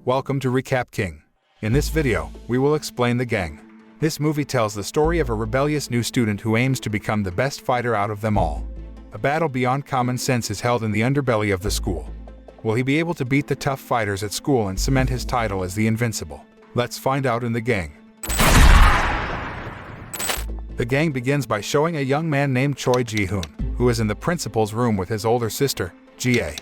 Welcome to Recap King. In this video, we will explain The Gang. This movie tells the story of a rebellious new student who aims to become the best fighter out of them all. A battle beyond common sense is held in the underbelly of the school. Will he be able to beat the tough fighters at school and cement his title as the Invincible? Let's find out in The Gang. The Gang begins by showing a young man named Choi Ji-hooan, who is in the principal's room with his older sister, Ji-ae.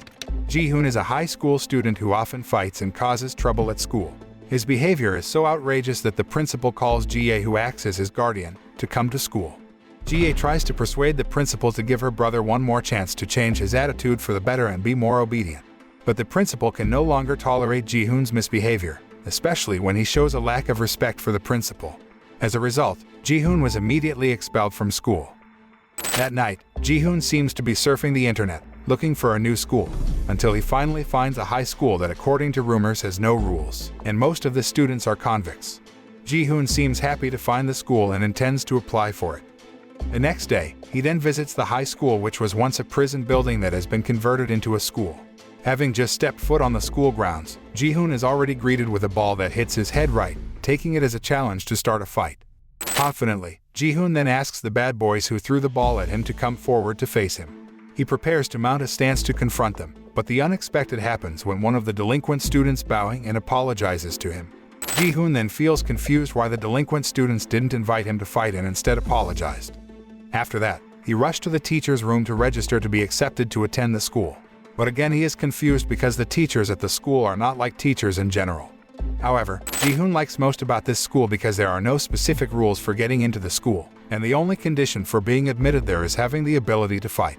Ji-hoon is a high school student who often fights and causes trouble at school. His behavior is so outrageous that the principal calls Ji-ae, who acts as his guardian, to come to school. Ji-ae tries to persuade the principal to give her brother one more chance to change his attitude for the better and be more obedient. But the principal can no longer tolerate Ji-hoon's misbehavior, especially when he shows a lack of respect for the principal. As a result, Ji-hoon was immediately expelled from school. That night, Ji-hoon seems to be surfing the internet, looking for a new school, until he finally finds a high school that, according to rumors, has no rules, and most of the students are convicts. Ji-hoon seems happy to find the school and intends to apply for it. The next day, he then visits the high school, which was once a prison building that has been converted into a school. Having just stepped foot on the school grounds, Ji-hoon is already greeted with a ball that hits his head right, taking it as a challenge to start a fight. Confidently, Ji-hoon then asks the bad boys who threw the ball at him to come forward to face him. He prepares to mount a stance to confront them, but the unexpected happens when one of the delinquent students bowing and apologizes to him. Ji-hoon then feels confused why the delinquent students didn't invite him to fight and instead apologized. After that, he rushed to the teacher's room to register to be accepted to attend the school. But again he is confused because the teachers at the school are not like teachers in general. However, Ji-hoon likes most about this school because there are no specific rules for getting into the school, and the only condition for being admitted there is having the ability to fight.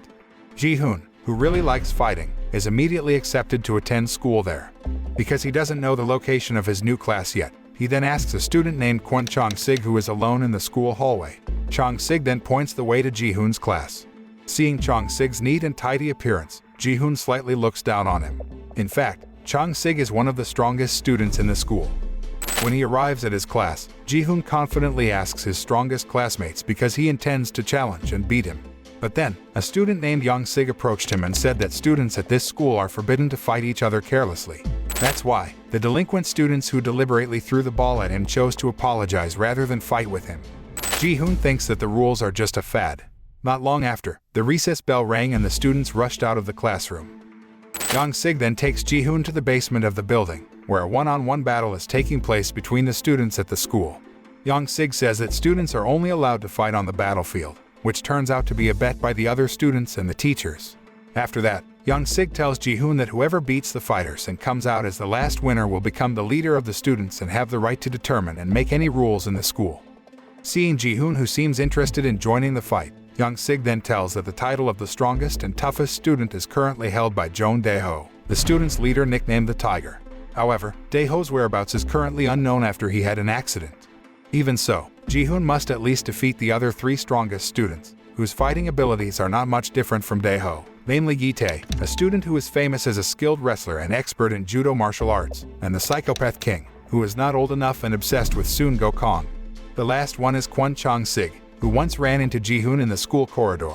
Ji-hoon, who really likes fighting, is immediately accepted to attend school there. Because he doesn't know the location of his new class yet, he then asks a student named Yong-sik, who is alone in the school hallway. Yong-sik then points the way to Ji-hoon's class. Seeing Yong-sik's neat and tidy appearance, Ji-hoon slightly looks down on him. In fact, Yong-sik is one of the strongest students in the school. When he arrives at his class, Ji-hoon confidently asks his strongest classmates because he intends to challenge and beat him. But then, a student named Yong-sik approached him and said that students at this school are forbidden to fight each other carelessly. That's why, the delinquent students who deliberately threw the ball at him chose to apologize rather than fight with him. Ji-hoon thinks that the rules are just a fad. Not long after, the recess bell rang and the students rushed out of the classroom. Yong-sik then takes Ji-hoon to the basement of the building, where a one-on-one battle is taking place between the students at the school. Yong-sik says that students are only allowed to fight on the battlefield, which turns out to be a bet by the other students and the teachers. After that, Yong-sik tells Ji-hoon that whoever beats the fighters and comes out as the last winner will become the leader of the students and have the right to determine and make any rules in the school. Seeing Ji-hoon, who seems interested in joining the fight, Yong-sik then tells that the title of the strongest and toughest student is currently held by Daehoon, the student's leader nicknamed the Tiger. However, Daehoon's whereabouts is currently unknown after he had an accident. Even so, Ji-hoon must at least defeat the other three strongest students, whose fighting abilities are not much different from Daehoon, namely Gi-tae, a student who is famous as a skilled wrestler and expert in judo martial arts, and the psychopath King, who is not old enough and obsessed with Sun Gokong. The last one is Yong-sik, who once ran into Ji-hoon in the school corridor.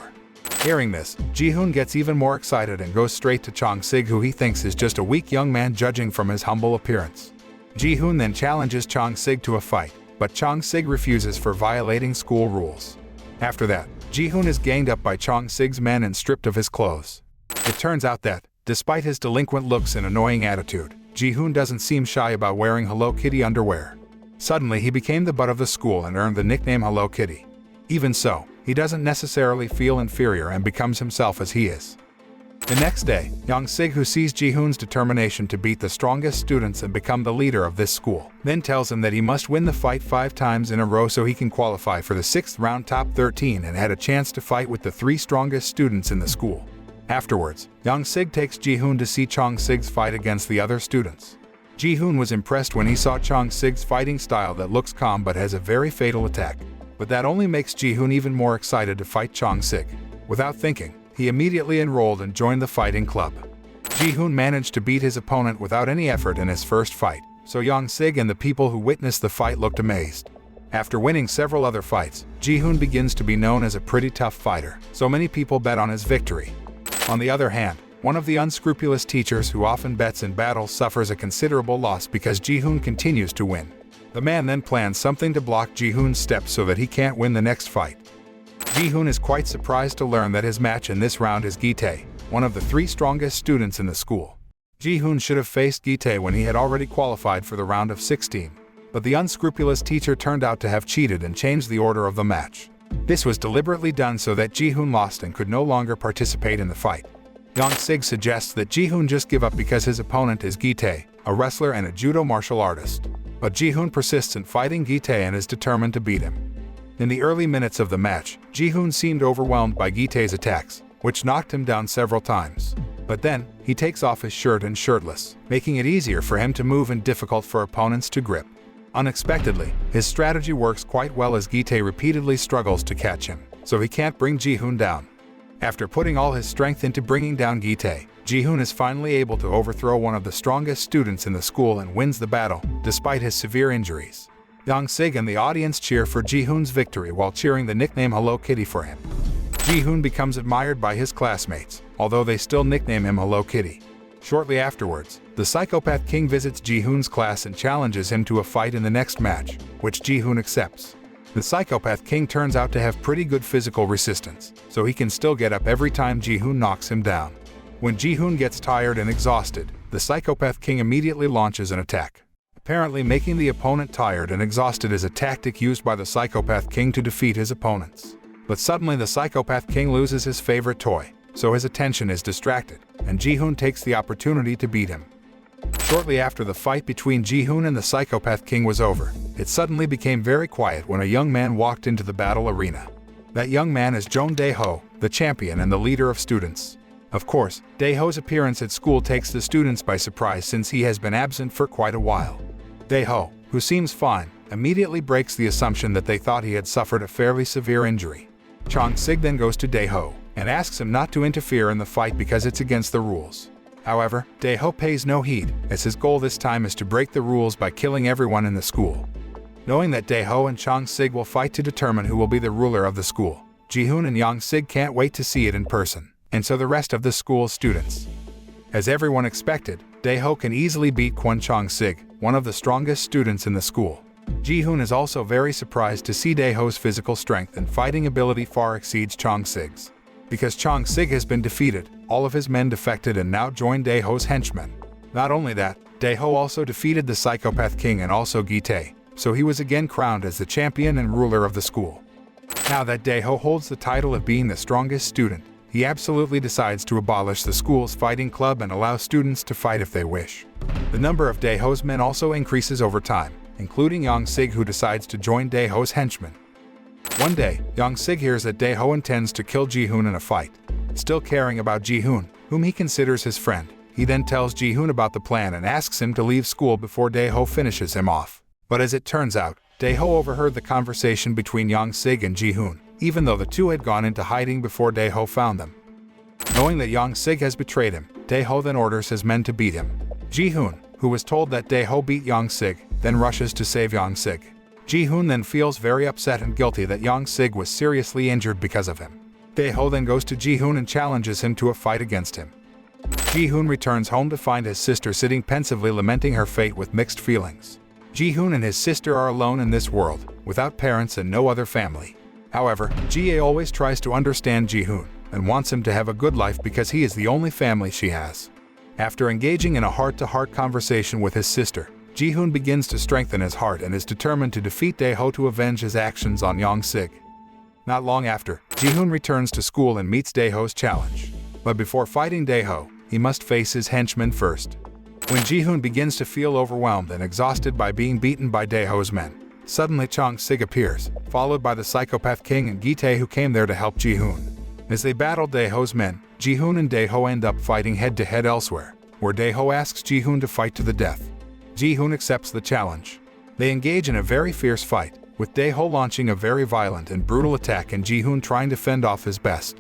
Hearing this, Ji-hoon gets even more excited and goes straight to Yong-sik, who he thinks is just a weak young man judging from his humble appearance. Ji-hoon then challenges Yong-sik to a fight, but Yong-sik refuses for violating school rules. After that, Ji-hoon is ganged up by Yong-sik's men and stripped of his clothes. It turns out that, despite his delinquent looks and annoying attitude, Ji-hoon doesn't seem shy about wearing Hello Kitty underwear. Suddenly he became the butt of the school and earned the nickname Hello Kitty. Even so, he doesn't necessarily feel inferior and becomes himself as he is. The next day, Yong-sik, who sees Ji-hoon's determination to beat the strongest students and become the leader of this school, then tells him that he must win the fight 5 times in a row so he can qualify for the 6th round top 13 and had a chance to fight with the 3 strongest students in the school. Afterwards, Yong-sik takes Ji-hoon to see Yong-sik's fight against the other students. Ji-hoon was impressed when he saw Yong-sik's fighting style that looks calm but has a very fatal attack. But that only makes Ji-hoon even more excited to fight Yong-sik. Without thinking, he immediately enrolled and joined the fighting club. Ji-hoon managed to beat his opponent without any effort in his first fight, so Yong-sik and the people who witnessed the fight looked amazed. After winning several other fights, Ji-hoon begins to be known as a pretty tough fighter, so many people bet on his victory. On the other hand, One of the unscrupulous teachers who often bets in battles suffers a considerable loss because Ji-hoon continues to win. The man then plans something to block Ji-hoon's steps so that he can't win the next fight. Ji-hoon is quite surprised to learn that his match in this round is Gi-tae, one of the 3 strongest students in the school. Ji-hoon should have faced Gi-tae when he had already qualified for the round of 16, but the unscrupulous teacher turned out to have cheated and changed the order of the match. This was deliberately done so that Ji-hoon lost and could no longer participate in the fight. Yong-sik suggests that Ji-hoon just give up because his opponent is Gi-tae, a wrestler and a judo martial artist. But Ji-hoon persists in fighting Gi-tae and is determined to beat him. In the early minutes of the match, Ji-hoon seemed overwhelmed by Gi-tae's attacks, which knocked him down several times. But then, he takes off his shirt and shirtless, making it easier for him to move and difficult for opponents to grip. Unexpectedly, his strategy works quite well as Gi-tae repeatedly struggles to catch him, so he can't bring Ji-hoon down. After putting all his strength into bringing down Gi-tae, Ji-hoon is finally able to overthrow one of the strongest students in the school and wins the battle, despite his severe injuries. Yong-sik and the audience cheer for Ji-hoon's victory while cheering the nickname Hello Kitty for him. Ji-hoon becomes admired by his classmates, although they still nickname him Hello Kitty. Shortly afterwards, the Psychopath King visits Ji-hoon's class and challenges him to a fight in the next match, which Ji-hoon accepts. The Psychopath King turns out to have pretty good physical resistance, so he can still get up every time Ji-hoon knocks him down. When Ji-hoon gets tired and exhausted, the Psychopath King immediately launches an attack. Apparently, making the opponent tired and exhausted is a tactic used by the Psychopath King to defeat his opponents. But suddenly the Psychopath King loses his favorite toy, so his attention is distracted, and Ji-hoon takes the opportunity to beat him. Shortly after the fight between Ji-hoon and the Psychopath King was over, it suddenly became very quiet when a young man walked into the battle arena. That young man is Daehoon, the champion and the leader of students. Of course, Daehoon's appearance at school takes the students by surprise since he has been absent for quite a while. Daehoon, who seems fine, immediately breaks the assumption that they thought he had suffered a fairly severe injury. Yong-sik then goes to Daehoon and asks him not to interfere in the fight because it's against the rules. However, Daehoon pays no heed, as his goal this time is to break the rules by killing everyone in the school. Knowing that Daehoon and Yong-sik will fight to determine who will be the ruler of the school, Ji-hoon and Yong-sik can't wait to see it in person, and so the rest of the school's students. As everyone expected, Daehoon can easily beat Yong-sik, one of the strongest students in the school. Ji-hoon is also very surprised to see Daehoon's physical strength and fighting ability far exceeds Yong-sik's. Because Yong-sik has been defeated, all of his men defected and now join Daehoon's henchmen. Not only that, Daehoon also defeated the Psychopath King and also Gi-tae, so he was again crowned as the champion and ruler of the school. Now that Daehoon holds the title of being the strongest student, he absolutely decides to abolish the school's fighting club and allow students to fight if they wish. The number of Daehoon's men also increases over time, including Yong-sik, who decides to join Daehoon's henchmen. One day, Yong-sik hears that Daehoon intends to kill Ji-hoon in a fight. Still caring about Ji-hoon, whom he considers his friend, he then tells Ji-hoon about the plan and asks him to leave school before Daehoon finishes him off. But as it turns out, Daehoon overheard the conversation between Yong-sik and Ji-hoon, even though the two had gone into hiding before Daehoon found them. Knowing that Yong-sik has betrayed him, Daehoon then orders his men to beat him. Ji-hoon, who was told that Daehoon beat Yong-sik, then rushes to save Yong-sik. Ji-hoon then feels very upset and guilty that Yong-sik was seriously injured because of him. Daehoon then goes to Ji-hoon and challenges him to a fight against him. Ji-hoon returns home to find his sister sitting pensively lamenting her fate with mixed feelings. Ji-hoon and his sister are alone in this world, without parents and no other family. However, Ji-ae always tries to understand Ji-hoon and wants him to have a good life because he is the only family she has. After engaging in a heart-to-heart conversation with his sister, Ji-hoon begins to strengthen his heart and is determined to defeat Daehoon to avenge his actions on Yong-sik. Not long after, Ji-hoon returns to school and meets Daehoon's challenge. But before fighting Daehoon, he must face his henchmen first. When Ji-hoon begins to feel overwhelmed and exhausted by being beaten by Daehoon's men, suddenly Yong-sik appears, followed by the Psychopath King and Gi-tae, who came there to help Ji-hoon. As they battle Daehoon's men, Ji-hoon and Daehoon end up fighting head-to-head elsewhere, where Daehoon asks Ji-hoon to fight to the death. Ji-hoon accepts the challenge. They engage in a very fierce fight, with Daehoon launching a very violent and brutal attack and Ji-hoon trying to fend off his best.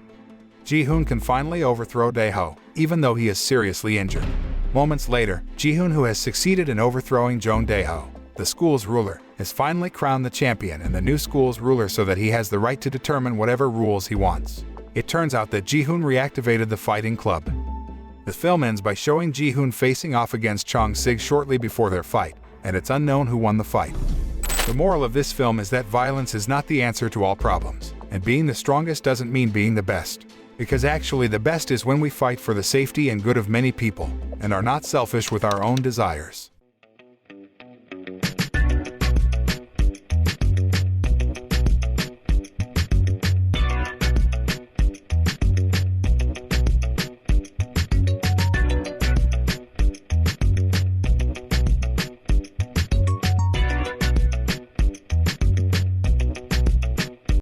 Ji-hoon can finally overthrow Daehoon, even though he is seriously injured. Moments later, Ji-hoon, who has succeeded in overthrowing Daehoon, the school's ruler, is finally crowned the champion and the new school's ruler so that he has the right to determine whatever rules he wants. It turns out that Ji-hoon reactivated the fighting club. The film ends by showing Ji-hoon facing off against Yong-sik shortly before their fight, and it's unknown who won the fight. The moral of this film is that violence is not the answer to all problems, and being the strongest doesn't mean being the best. Because actually the best is when we fight for the safety and good of many people, and are not selfish with our own desires.